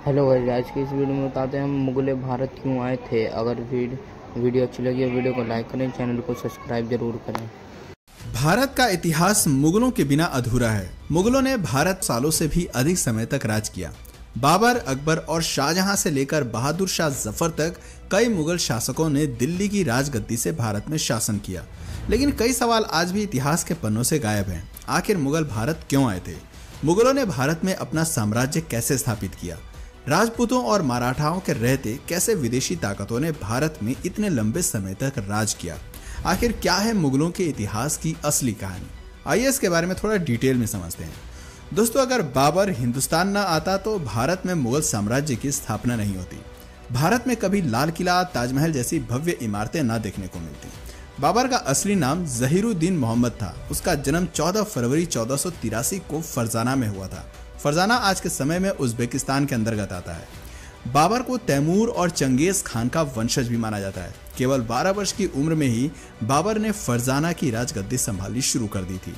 Hello guys, आज की इस वीडियो में बताते हैं हम मुगल भारत क्यों आए थे। अगर वीडियो अच्छी लगी है वीडियो को लाइक करें, चैनल को सब्सक्राइब जरूर करें। भारत का इतिहास मुगलों के बिना अधूरा है। मुगलों ने भारत सालों से भी अधिक समय तक राज किया। बाबर, अकबर और शाहजहां से लेकर बहादुर शाह जफर तक कई मुगल शासकों ने दिल्ली की राजगद्दी से भारत में शासन किया। लेकिन कई सवाल आज भी इतिहास के पन्नों से गायब हैं। आखिर मुगल भारत क्यों आए थे? मुगलों ने भारत में अपना साम्राज्य कैसे स्थापित किया? राजपूतों और मराठाओं के रहते कैसे विदेशी ताकतों ने भारत में इतने लंबे समय तक राज किया? आखिर क्या है मुगलों के इतिहास की असली कहानी? आइए इसके बारे में थोड़ा डिटेल में समझते हैं। दोस्तों, अगर बाबर हिंदुस्तान न आता तो भारत में मुगल साम्राज्य की स्थापना नहीं होती। भारत में कभी लाल किला, ताजमहल जैसी भव्य इमारतें न देखने को मिलती। बाबर का असली नाम जहीरुद्दीन मोहम्मद था। उसका जन्म 14 फरवरी 1483 को फरजाना में हुआ था। फरजाना आज के समय में उज्बेकिस्तान के अंतर्गत आता है। बाबर को तैमूर और चंगेज खान का वंशज भी माना जाता है। केवल 12 वर्ष की उम्र में ही बाबर ने फरजाना की राजगद्दी संभालनी शुरू कर दी थी।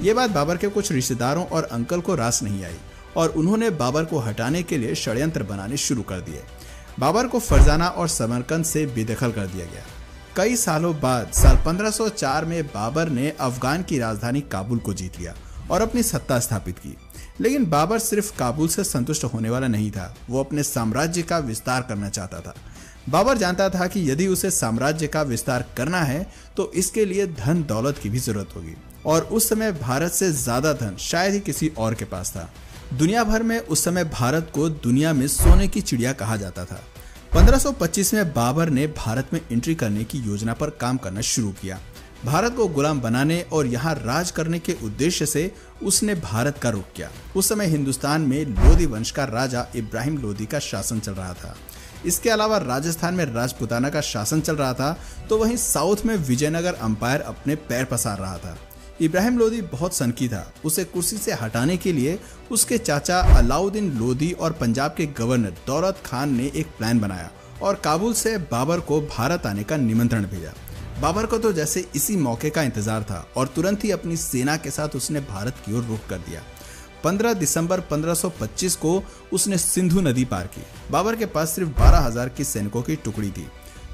ये बात बाबर के कुछ रिश्तेदारों और अंकल को रास नहीं आई और उन्होंने बाबर को हटाने के लिए षड्यंत्र बनाने शुरू कर दिए। बाबर को फरजाना और समरकंद से बेदखल कर दिया गया। कई सालों बाद साल 1504 में बाबर ने अफगान की राजधानी काबुल को जीत लिया और अपनी सत्ता स्थापित की। लेकिन बाबर सिर्फ काबुल से संतुष्ट होने वाला नहीं था, वो अपने साम्राज्य का विस्तार करना चाहता था। बाबर जानता था कि यदि उसे साम्राज्य का विस्तार करना है तो इसके लिए धन दौलत की भी जरूरत होगी और उस समय भारत से ज्यादा धन शायद ही किसी और के पास था। दुनिया भर में उस समय भारत को दुनिया में सोने की चिड़िया कहा जाता था। 1525 में बाबर ने भारत में एंट्री करने की योजना पर काम करना शुरू किया। भारत को गुलाम बनाने और यहाँ राज करने के उद्देश्य से उसने भारत का रुख किया। उस समय हिंदुस्तान में लोधी वंश का राजा इब्राहिम लोधी का शासन चल रहा था। इसके अलावा राजस्थान में राजपुताना का शासन चल रहा था, तो वहीं साउथ में विजयनगर अंपायर अपने पैर पसार रहा था। इब्राहिम लोधी बहुत सनकी था। उसे कुर्सी से हटाने के लिए उसके चाचा अलाउद्दीन लोधी और पंजाब के गवर्नर दौलत खान ने एक प्लान बनाया और काबुल से बाबर को भारत आने का निमंत्रण भेजा। बाबर को तो जैसे इसी मौके का इंतजार था और तुरंत ही अपनी सेना के साथ उसने भारत की ओर रुख कर दिया। 15 दिसंबर 1525 को उसने सिंधु नदी पार की। बाबर के पास सिर्फ 12,000 की सैनिकों की टुकड़ी थी।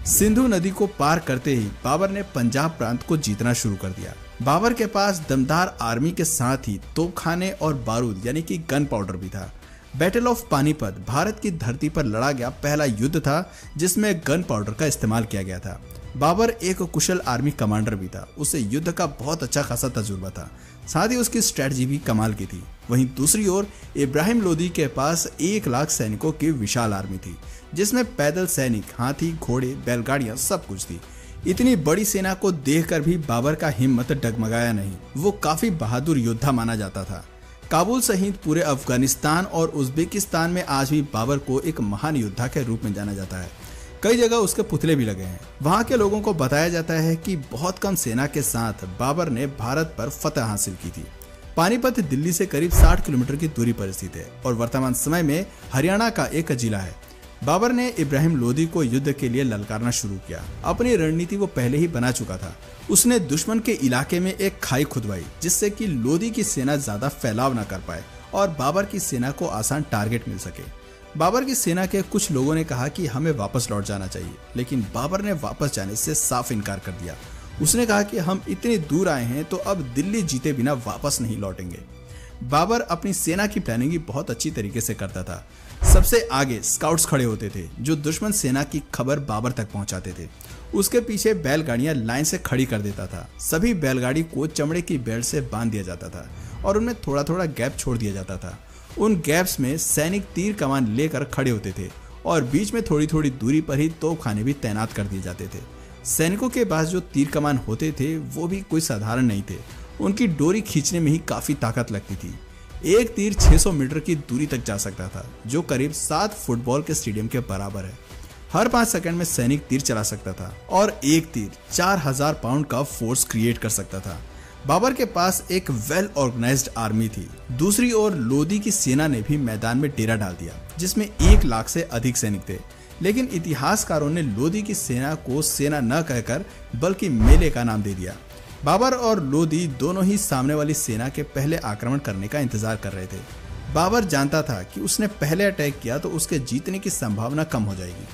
सिंधु नदी को पार करते ही बाबर ने पंजाब प्रांत को जीतना शुरू कर दिया। बाबर के पास दमदार आर्मी के साथ ही तोपखाने और बारूद यानी कि गन पाउडर भी था। बैटल ऑफ पानीपत भारत की धरती पर लड़ा गया पहला युद्ध था जिसमें गन पाउडर का इस्तेमाल किया गया था। बाबर एक कुशल आर्मी कमांडर भी था। उसे युद्ध का बहुत अच्छा खासा तजुर्बा था, साथ ही उसकी स्ट्रेटजी भी कमाल की थी। वहीं दूसरी ओर इब्राहिम लोधी के पास 1 लाख सैनिकों की विशाल आर्मी थी, जिसमें पैदल सैनिक, हाथी, घोड़े, बैलगाड़ियां सब कुछ थी। इतनी बड़ी सेना को देखकर भी बाबर का हिम्मत डगमगाया नहीं। वो काफी बहादुर योद्धा माना जाता था। काबुल सहित पूरे अफगानिस्तान और उज्बेकिस्तान में आज भी बाबर को एक महान योद्धा के रूप में जाना जाता है। कई जगह उसके पुतले भी लगे हैं। वहां के लोगों को बताया जाता है कि बहुत कम सेना के साथ बाबर ने भारत पर फतह हासिल की थी। पानीपत दिल्ली से करीब 60 किलोमीटर की दूरी पर स्थित है और वर्तमान समय में हरियाणा का एक जिला है। बाबर ने इब्राहिम लोधी को युद्ध के लिए ललकारना शुरू किया। अपनी रणनीति वो पहले ही बना चुका था। उसने दुश्मन के इलाके में एक खाई खुदवाई जिससे कि लोधी की सेना ज्यादा फैलाव न कर पाए और बाबर की सेना को आसान टारगेट मिल सके। बाबर की सेना के कुछ लोगों ने कहा कि हमें वापस लौट जाना चाहिए, लेकिन बाबर ने वापस जाने से साफ इनकार कर दिया। उसने कहा कि हम इतनी दूर आए हैं तो अब दिल्ली जीते बिना वापस नहीं लौटेंगे। बाबर अपनी सेना की प्लानिंग बहुत अच्छी तरीके से करता था। सबसे आगे स्काउट्स खड़े होते थे जो दुश्मन सेना की खबर बाबर तक पहुंचाते थे। उसके पीछे बैलगाड़ियां लाइन से खड़ी कर देता था। सभी बैलगाड़ी को चमड़े की बेल्ट से बांध दिया जाता था और उनमें थोड़ा थोड़ा गैप छोड़ दिया जाता था। उन गैप्स में सैनिक तीर कमान लेकर खड़े होते थे और बीच में थोड़ी थोड़ी दूरी पर ही तोपखाने भी तैनात कर दिए जाते थे। सैनिकों के पास जो तीर कमान होते थे वो भी कोई साधारण नहीं थे। उनकी डोरी खींचने में ही काफी ताकत लगती थी। एक तीर 600 मीटर की दूरी तक जा सकता था, जो करीब 7 फुटबॉल के स्टेडियम के बराबर है। हर 5 सेकंड में सैनिक तीर चला सकता था और एक तीर 4000 पाउंड का फोर्स क्रिएट कर सकता था। बाबर के पास एक वेल ऑर्गेनाइज्ड आर्मी थी। दूसरी ओर लोधी की सेना ने भी मैदान में डेरा डाल दिया, जिसमें 1 लाख से अधिक सैनिक थे। लेकिन इतिहासकारों ने लोधी की सेना को सेना न कहकर बल्कि मेले का नाम दे दिया। बाबर और लोधी दोनों ही सामने वाली सेना के पहले आक्रमण करने का इंतजार कर रहे थे। बाबर जानता था कि उसने पहले अटैक किया तो उसके जीतने की संभावना कम हो जाएगी।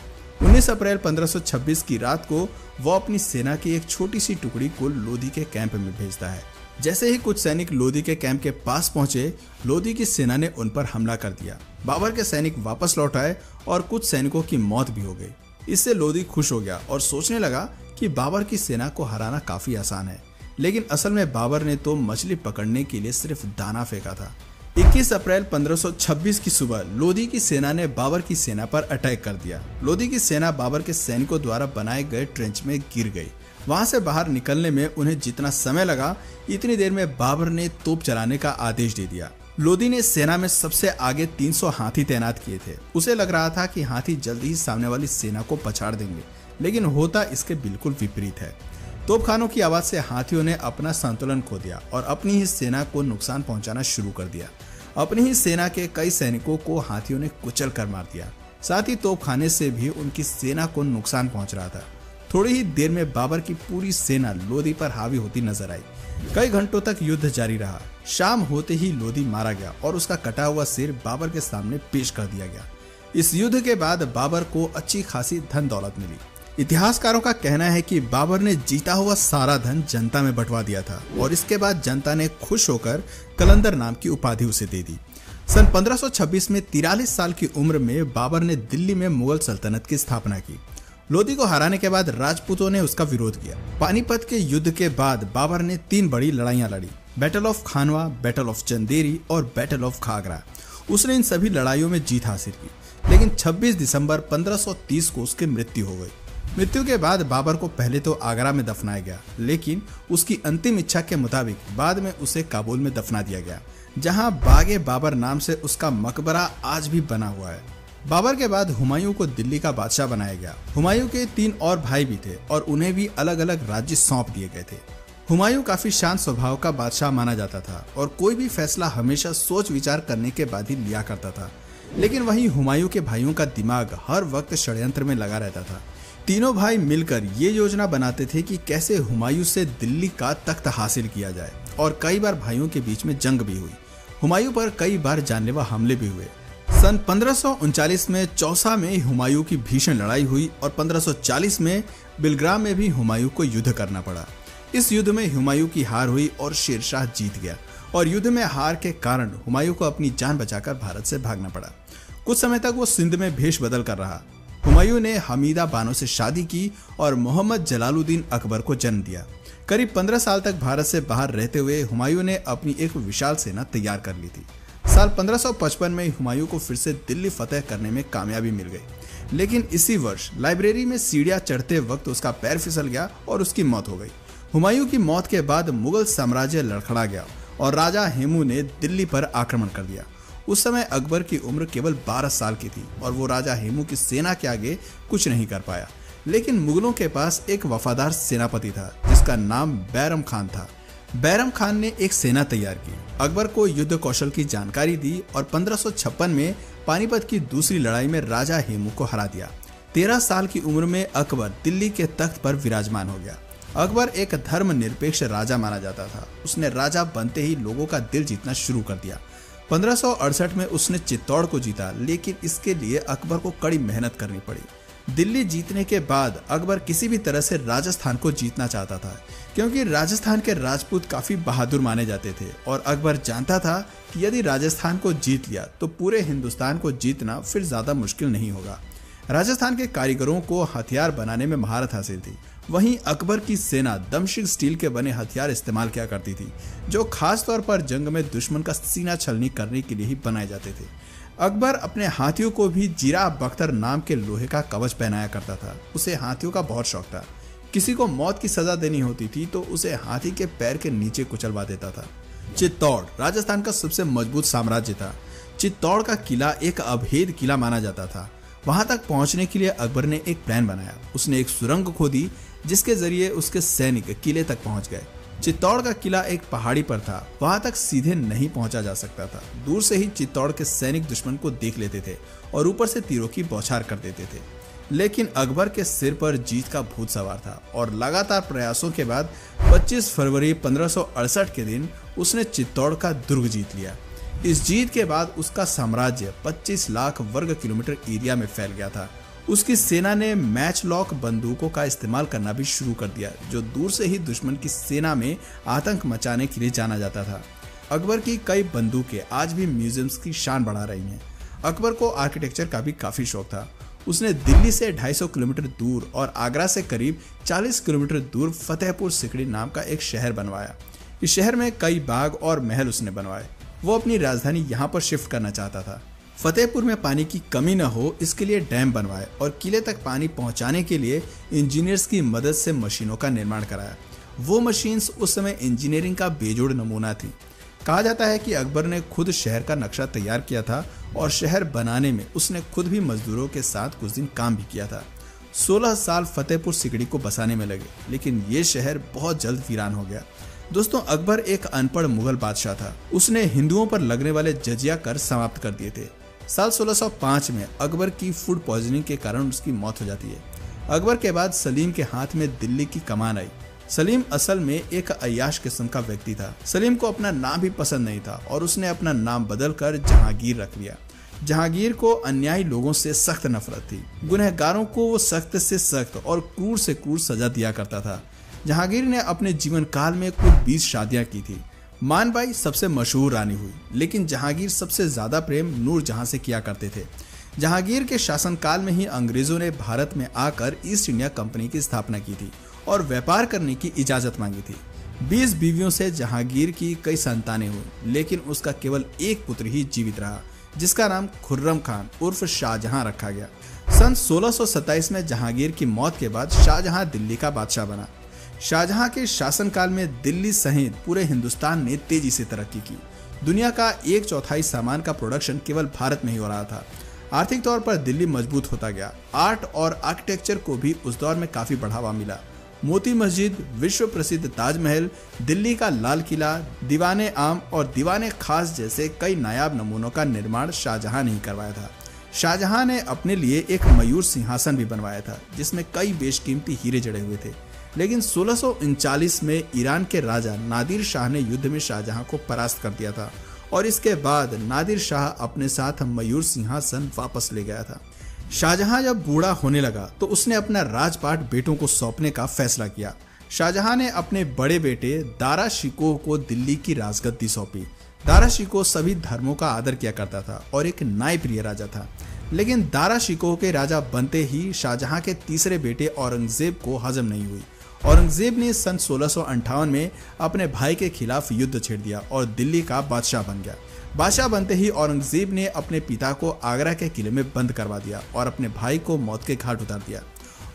19 अप्रैल 1526 की रात को वो अपनी सेना की एक छोटी सी टुकड़ी को लोधी के कैंप में भेजता है। जैसे ही कुछ सैनिक लोधी के कैंप के पास पहुंचे, लोधी की सेना ने उन पर हमला कर दिया। बाबर के सैनिक वापस लौट आए और कुछ सैनिकों की मौत भी हो गई। इससे लोधी खुश हो गया और सोचने लगा कि बाबर की सेना को हराना काफी आसान है। लेकिन असल में बाबर ने तो मछली पकड़ने के लिए सिर्फ दाना फेंका था। 21 अप्रैल 1526 की सुबह लोधी की सेना ने बाबर की सेना पर अटैक कर दिया। लोधी की सेना बाबर के सैनिकों द्वारा बनाए गए ट्रेंच में गिर गई। वहां से बाहर निकलने में उन्हें जितना समय लगा, इतनी देर में बाबर ने तोप चलाने का आदेश दे दिया। लोधी ने सेना में सबसे आगे 300 हाथी तैनात किए थे। उसे लग रहा था कि हाथी जल्दी ही सामने वाली सेना को पछाड़ देंगे, लेकिन होता इसके बिल्कुल विपरीत है। तोपखानों की आवाज से हाथियों ने अपना संतुलन खो दिया और अपनी ही सेना को नुकसान पहुंचाना शुरू कर दिया। अपनी ही सेना के कई सैनिकों को हाथियों ने कुचल कर मार दिया। साथ ही तोपखाने से भी उनकी सेना को नुकसान पहुंच रहा था। थोड़ी ही देर में बाबर की पूरी सेना लोधी पर हावी होती नजर आई। कई घंटों तक युद्ध जारी रहा। शाम होते ही लोधी मारा गया और उसका कटा हुआ सिर बाबर के सामने पेश कर दिया गया। इस युद्ध के बाद बाबर को अच्छी खासी धन दौलत मिली। इतिहासकारों का कहना है कि बाबर ने जीता हुआ सारा धन जनता में बंटवा दिया था और इसके बाद जनता ने खुश होकर कलंदर नाम की उपाधि उसे दे दी। सन 1526 में 43 साल की उम्र में बाबर ने दिल्ली में मुगल सल्तनत की स्थापना की। लोधी को हराने के बाद राजपूतों ने उसका विरोध किया। पानीपत के युद्ध के बाद बाबर ने 3 बड़ी लड़ाइयां लड़ी, battle of Khanwa, battle of Chanderi और बैटल ऑफ खागरा। उसने इन सभी लड़ाइयों में जीत हासिल की, लेकिन 26 दिसंबर 1530 को उसकी मृत्यु हो गई। मृत्यु के बाद बाबर को पहले तो आगरा में दफनाया गया, लेकिन उसकी अंतिम इच्छा के मुताबिक बाद में उसे काबुल में दफना दिया गया, जहां बागे बाबर नाम से उसका मकबरा आज भी बना हुआ है। बाबर के बाद हुमायूं को दिल्ली का बादशाह बनाया गया। हुमायूं के 3 और भाई भी थे और उन्हें भी अलग अलग राज्य सौंप दिए गए थे। हुमायूं काफी शांत स्वभाव का बादशाह माना जाता था और कोई भी फैसला हमेशा सोच विचार करने के बाद ही लिया करता था। लेकिन वहीं हुमायूं के भाइयों का दिमाग हर वक्त षड्यंत्र में लगा रहता था। तीनों भाई मिलकर ये योजना बनाते थे कि कैसे हुमायूं से दिल्ली का तख्त हासिल किया जाए और कई बार भाइयों के बीच में जंग भी हुई। हुमायूं पर कई बार जानलेवा हमले भी हुए। सन 1539 में चौसा में हुमायूं की भीषण लड़ाई हुई और 1540 में बिलग्राम में भी हुमायूं को युद्ध करना पड़ा। इस युद्ध में हुमायूं की हार हुई और शेरशाह जीत गया और युद्ध में हार के कारण हुमायूं को अपनी जान बचाकर भारत से भागना पड़ा। कुछ समय तक वो सिंध में भेष बदल कर रहा। हुमायूं ने हमीदा बानो से शादी की और मोहम्मद जलालुद्दीन अकबर को जन्म दिया। करीब 15 साल तक भारत से बाहर रहते हुए हुमायूं ने अपनी एक विशाल सेना तैयार कर ली थी। साल 1555 में हुमायूं को फिर से दिल्ली फतेह करने में कामयाबी मिल गई, लेकिन इसी वर्ष लाइब्रेरी में सीढ़ियां चढ़ते वक्त उसका पैर फिसल गया और उसकी मौत हो गई। हुमायूं की मौत के बाद मुगल साम्राज्य लड़खड़ा गया और राजा हेमू ने दिल्ली पर आक्रमण कर दिया। उस समय अकबर की उम्र केवल 12 साल की थी और वो राजा हेमू की सेना के आगे कुछ नहीं कर पाया। लेकिन मुगलों के पास एक वफादार सेनापति था जिसका नाम बैरम खान था। बैरम खान ने एक सेना तैयार की, अकबर को युद्ध कौशल की जानकारी दी और 1556 में पानीपत की दूसरी लड़ाई में राजा हेमू को हरा दिया। 13 साल की उम्र में अकबर दिल्ली के तख्त पर विराजमान हो गया। अकबर एक धर्मनिरपेक्ष राजा माना जाता था। उसने राजा बनते ही लोगों का दिल जीतना शुरू कर दिया। 1568 में उसने चित्तौड़ को जीता, लेकिन इसके लिए अकबर को कड़ी मेहनत करनी पड़ी। दिल्ली जीतने के बाद अकबर किसी भी तरह से राजस्थान को जीतना चाहता था, क्योंकि राजस्थान के राजपूत काफी बहादुर माने जाते थे और अकबर जानता था कि यदि राजस्थान को जीत लिया तो पूरे हिंदुस्तान को जीतना फिर ज्यादा मुश्किल नहीं होगा। राजस्थान के कारीगरों को हथियार बनाने में महारत हासिल थी। वहीं अकबर की सेना दमशिक स्टील के बने हथियार इस्तेमाल किया करती थी, जो खास तौर पर जंग में दुश्मन का सीना छलनी करने के लिए ही बनाए जाते थे। अकबर अपने हाथियों को भी जीरा बख्तर नाम के लोहे का कवच पहनाया करता था। उसे हाथियों का बहुत शौक था। किसी को मौत की सजा देनी होती थी तो उसे हाथी के पैर के नीचे कुचलवा देता था। चित्तौड़ राजस्थान का सबसे मजबूत साम्राज्य था। चित्तौड़ का किला एक अभेद किला माना जाता था। वहां तक पहुंचने के लिए अकबर ने एक प्लान बनाया। उसने एक सुरंग खोदी जिसके जरिए उसके सैनिक किले तक पहुंच गए। चित्तौड़ का किला एक पहाड़ी पर था, वहां तक सीधे नहीं पहुंचा जा सकता था। दूर से ही चित्तौड़ के सैनिक दुश्मन को देख लेते थे और ऊपर से तीरों की बौछार कर देते थे। लेकिन अकबर के सिर पर जीत का भूत सवार था और लगातार प्रयासों के बाद 25 फरवरी 1568 के दिन उसने चित्तौड़ का दुर्ग जीत लिया। इस जीत के बाद उसका साम्राज्य 25 लाख वर्ग किलोमीटर एरिया में फैल गया था। उसकी सेना ने मैच लॉक बंदूकों का इस्तेमाल करना भी शुरू कर दिया, जो दूर से ही दुश्मन की सेना में आतंक मचाने के लिए जाना जाता था। अकबर की कई बंदूकें आज भी म्यूजियम्स की शान बढ़ा रही हैं। अकबर को आर्किटेक्चर का भी काफी शौक था। उसने दिल्ली से 250 किलोमीटर दूर और आगरा से करीब 40 किलोमीटर दूर फतेहपुर सिकड़ी नाम का एक शहर बनवाया। इस शहर में कई बाग और महल उसने बनवाए। वो अपनी राजधानी यहाँ पर शिफ्ट करना चाहता था। फतेहपुर में पानी की कमी न हो, इसके लिए डैम बनवाए और किले तक पानी पहुंचाने के लिए इंजीनियर्स की मदद से मशीनों का निर्माण कराया। वो मशीन्स उस समय इंजीनियरिंग का बेजोड़ नमूना थी। कहा जाता है कि अकबर ने खुद शहर का नक्शा तैयार किया था और शहर बनाने में उसने खुद भी मजदूरों के साथ कुछ दिन काम भी किया था। 16 साल फतेहपुर सिकड़ी को बसाने में लगे, लेकिन ये शहर बहुत जल्द वीरान हो गया। दोस्तों, अकबर एक अनपढ़ मुगल बादशाह था। उसने हिंदुओं पर लगने वाले जजिया कर समाप्त कर दिए थे। साल 1605 में अकबर की फूड पॉइजनिंग के कारण उसकी मौत हो जाती है। अकबर के बाद सलीम के हाथ में दिल्ली की कमान आई। सलीम असल में एक अय्याश किस्म का व्यक्ति था। सलीम को अपना नाम भी पसंद नहीं था और उसने अपना नाम बदलकर जहांगीर रख लिया। जहांगीर को अन्यायी लोगों से सख्त नफरत थी। गुनहगारों को वो सख्त से सख्त और क्रूर से क्रूर सजा दिया करता था। जहांगीर ने अपने जीवन काल में कुल 20 शादियां की थी। मानबाई सबसे मशहूर रानी हुई, लेकिन जहांगीर सबसे ज्यादा प्रेम नूरजहां से किया करते थे। जहांगीर के शासनकाल में ही अंग्रेजों ने भारत में आकर ईस्ट इंडिया कंपनी की स्थापना की थी और व्यापार करने की इजाजत मांगी थी। 20 बीवियों से जहांगीर की कई संतानें हुई, लेकिन उसका केवल एक पुत्र ही जीवित रहा, जिसका नाम खुर्रम खान उर्फ शाहजहां रखा गया। सन 1627 में जहांगीर की मौत के बाद शाहजहां दिल्ली का बादशाह बना। शाहजहां के शासनकाल में दिल्ली सहित पूरे हिंदुस्तान ने तेजी से तरक्की की। दुनिया का 1/4 सामान का प्रोडक्शन केवल भारत में ही हो रहा था। आर्थिक तौर पर दिल्ली मजबूत होता गया। आर्ट और आर्किटेक्चर को भी उस दौर में काफी बढ़ावा मिला। मोती मस्जिद, विश्व प्रसिद्ध ताजमहल, दिल्ली का लाल किला, दीवाने आम और दीवाने खास जैसे कई नायाब नमूनों का निर्माण शाहजहां ने ही करवाया था। शाहजहां ने अपने लिए एक मयूर सिंहासन भी बनवाया था, जिसमें कई बेशकीमती हीरे जड़े हुए थे। लेकिन 1639 में ईरान के राजा नादिर शाह ने युद्ध में शाहजहां को परास्त कर दिया था और इसके बाद नादिर शाह अपने साथ मयूर सिंहासन वापस ले गया था। शाहजहां जब बूढ़ा होने लगा तो उसने अपना राजपाट बेटों को सौंपने का फैसला किया। शाहजहां ने अपने बड़े बेटे दारा शिकोह को दिल्ली की राजगद्दी सौंपी। दारा शिकोह सभी धर्मों का आदर किया करता था और एक न्यायप्रिय राजा था। लेकिन दारा शिकोह के राजा बनते ही शाहजहां के तीसरे बेटे औरंगजेब को हजम नहीं हुई। औरंगजेब ने सन 1658 में अपने भाई के खिलाफ युद्ध छेड़ दिया और दिल्ली का बादशाह बन गया। बादशाह बनते ही औरंगजेब ने अपने पिता को आगरा के किले में बंद करवा दिया और अपने भाई को मौत के घाट उतार दिया।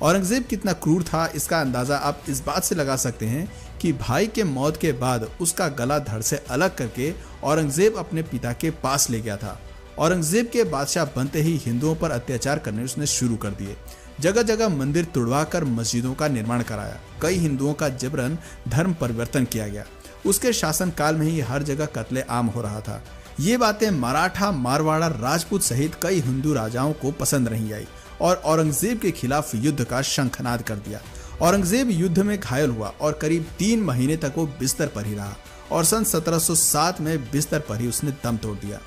औरंगजेब कितना क्रूर था, इसका अंदाजा आप इस बात से लगा सकते हैं कि भाई के मौत के बाद उसका गला धड़ से अलग करके औरंगजेब अपने पिता के पास ले गया था। औरंगजेब के बादशाह बनते ही हिंदुओं पर अत्याचार करने उसने शुरू कर दिए। जगह जगह मंदिर तुड़वाकर मस्जिदों का निर्माण कराया। कई हिंदुओं का जबरन धर्म परिवर्तन किया गया। उसके शासनकाल में ही हर जगह कत्ले आम हो रहा था। ये बातें मराठा, मारवाड़ा, राजपूत सहित कई हिंदू राजाओं को पसंद नहीं आई और औरंगजेब के खिलाफ युद्ध का शंखनाद कर दिया। औरंगजेब युद्ध में घायल हुआ और करीब 3 महीने तक वो बिस्तर पर ही रहा और सन 1707 में बिस्तर पर ही उसने दम तोड़ दिया।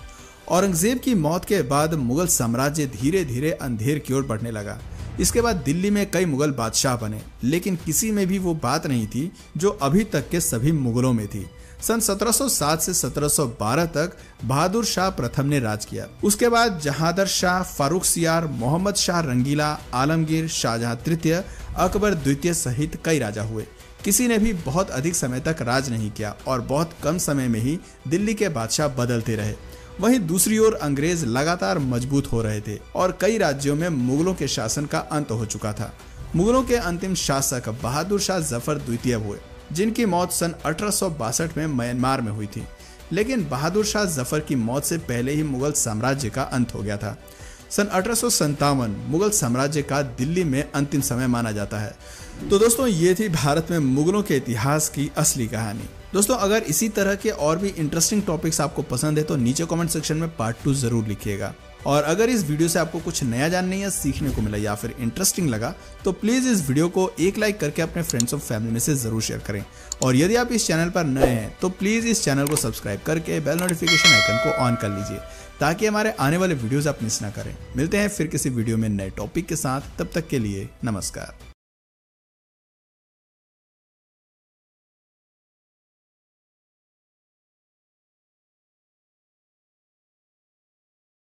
औरंगजेब की मौत के बाद मुगल साम्राज्य धीरे धीरे अंधेर की ओर बढ़ने लगा। इसके बाद दिल्ली में कई मुगल बादशाह बने, लेकिन किसी में भी वो बात नहीं थी जो अभी तक के सभी मुगलों में थी। सन 1707 से 1712 तक बहादुर शाह प्रथम ने राज किया। उसके बाद जहांदर शाह, फारुखसियार, मोहम्मद शाह रंगीला, आलमगीर, शाहजहां तृतीय, अकबर द्वितीय सहित कई राजा हुए। किसी ने भी बहुत अधिक समय तक राज नहीं किया और बहुत कम समय में ही दिल्ली के बादशाह बदलते रहे। वहीं दूसरी ओर अंग्रेज लगातार मजबूत हो रहे थे और कई राज्यों में मुगलों के शासन का अंत हो चुका था। मुगलों के अंतिम शासक बहादुर शाह जफर द्वितीय हुए, जिनकी मौत सन 1862 में म्यांमार में हुई थी। लेकिन बहादुर शाह जफर की मौत से पहले ही मुगल साम्राज्य का अंत हो गया था। सन 1857 मुगल साम्राज्य का दिल्ली में अंतिम समय माना जाता है। तो दोस्तों, ये थी भारत में मुगलों के इतिहास की असली कहानी। दोस्तों, अगर इसी तरह के और भी इंटरेस्टिंग टॉपिक्स आपको पसंद है तो नीचे कमेंट सेक्शन में पार्ट 2 जरूर लिखिएगा। और अगर इस वीडियो से आपको कुछ नया जानने या सीखने को मिला या फिर इंटरेस्टिंग लगा तो प्लीज़ इस वीडियो को एक लाइक करके अपने फ्रेंड्स और फैमिली में से ज़रूर शेयर करें। और यदि आप इस चैनल पर नए हैं तो प्लीज़ इस चैनल को सब्सक्राइब करके बेल नोटिफिकेशन आइकन को ऑन कर लीजिए ताकि हमारे आने वाले वीडियोज़ आप मिस ना करें। मिलते हैं फिर किसी वीडियो में नए टॉपिक के साथ, तब तक के लिए नमस्कार।